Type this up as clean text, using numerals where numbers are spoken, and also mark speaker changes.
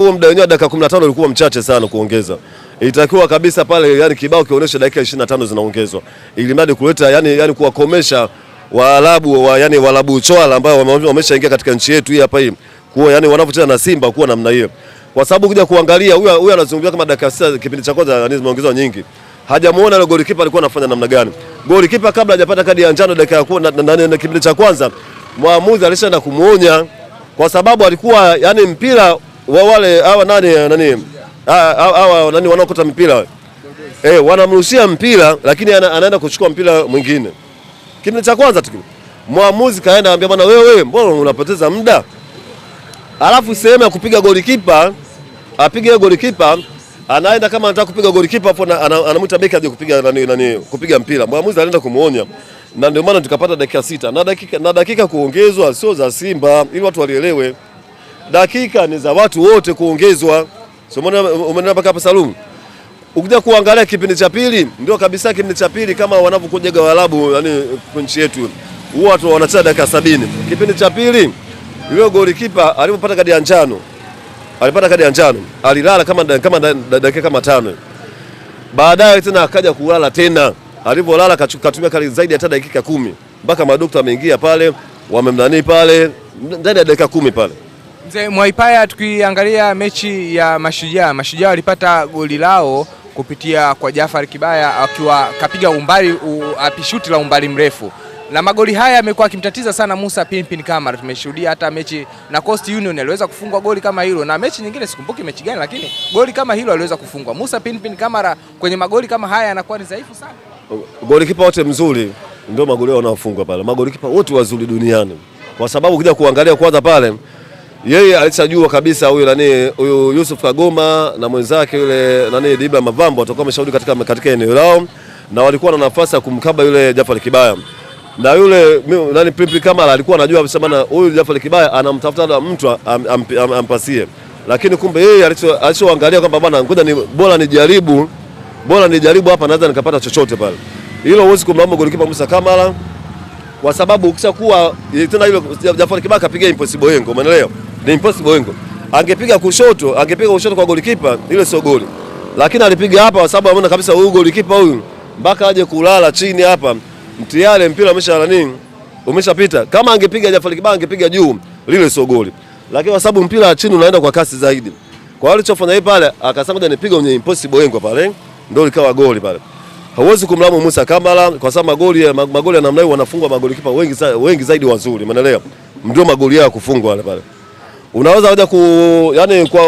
Speaker 1: Huo muda wenyewe dakika 15 ulikuwa mchache sana kuongeza. Ilitakiwa kabisa pale yani kibao kionyesha dakika 25 zinaongezwa. Ili mradi kuleta yani kuwakomesha Waarabu yani Waarabu chwala ambao wameshaingia katika nchi yetu hii hapa hii. Kwa yani wanavyocheza na Simba kuwa namna hiyo. Kwa sababu kuja kuangalia huyu anazungumzia kama dakika 6 kipindi cha kwanza yani zimeongezwa nyingi. Hajamuona ile golikipa alikuwa anafanya namna gani. Golikipa kabla hajapata kadi ya njano dakika ya na kipindi cha kwanza mwamuzi alishaenda kumuonya kwa sababu alikuwa yani mpira wa wale hawa nani wanaokota mpira wanamrushia mpira lakini anaenda kuchukua mpira mwingine. Kipindi cha kwanza tu mwamuzi kaenda anambia bwana wewe mbona unapoteza muda? Alafu sehemu ya kupiga golikipa apige golikipa anaenda kama anataka kupiga golikipa hapo anamuita beki aje kupiga mpira. Mwamuzi anaenda kumuonya. Na ndio maana tukapata dakika 6 na dakika kuongezwa sio za Simba ili watu walielewe. Dakika ni za watu wote kuongezwa. So umeona mpaka hapa Salum. Ukija kuangalia kipindi cha pili ndio kabisa kipindi cha pili kama wanavyokuja Waarabu yani nchi yetu. Huwa watu wanacheza dakika 70. Kipindi cha pili yule golikipa alipopata kadi ya njano. Alipata kadi ya njano. Alilala kama dakika 5. Baadaye tena akaja kulala tena. Alipolala katumia kali zaidi hata dakika 10. Mpaka madokta wameingia pale, wamemdani pale ndani ya dakika 10 pale.
Speaker 2: Mzee Mwaipaya, tukiangalia mechi ya Mashujaa walipata goli lao kupitia kwa Jafar Kibaya akiwa kapiga shuti la umbali mrefu. Na magoli haya yamekuwa akimtatiza sana Musa Pinpin Kamara. Tumeshuhudia hata mechi na Coast Union aliweza kufungwa goli kama hilo, na mechi nyingine sikumbuki mechi gani, lakini goli kama hilo aliweza kufungwa. Musa Pinpin Kamara kwenye magoli kama haya anakuwa ni dhaifu sana.
Speaker 1: Golikipa wote mzuri ndio magoli wanaofungwa pale. Magolikipa wote wazuri duniani. Kwa sababu ukija kuangalia kwanza pale yeye alishajua kabisa huyu Yusuf Kagoma na mwenzake yule Diba Mavambo watakuwa wameshauri katika eneo lao na walikuwa na nafasi ya kumkaba yule Jafar Kibaya. Na yule Pinpin Kamara alikuwa anajua kabisa bana huyu Jafar Kibaya anamtafuta mtu ampasie. Lakini kumbe yeye alichoangalia kwamba bana ngoja ni bora nijaribu hapa naweza nikapata chochote pale. Hilo huwezi kumlaumu golikipa Musa Kamara kwa sababu ukishakuwa tena hilo Jafar Kibaya kapiga impossible yengo, umeelewa? Ni impossible yengo. Angepiga kushoto kwa golikipa ile sio goli. Lakini alipiga hapa kwa sababu anaona kabisa huyu golikipa huyu mpaka aje kulala chini hapa mtiale mpira umeshapita. Kama angepiga Jafar Kibaya angepiga juu lile sio goli. Lakini kwa sababu mpira chini unaenda kwa kasi zaidi. Kwa hiyo alichofanya yeye pale akasema ngoja nipige kwenye impossible yengo pale. Ndio likawa goli pale. Hauwezi kumlaumu Musa Kamara kwa sababu magoli ya namna hiyo wanafungwa magolikipa wengi zaidi wazuri, umeelewa? Ndio magoli yao kufungwa wale pale. Unaweza kuja yani kwa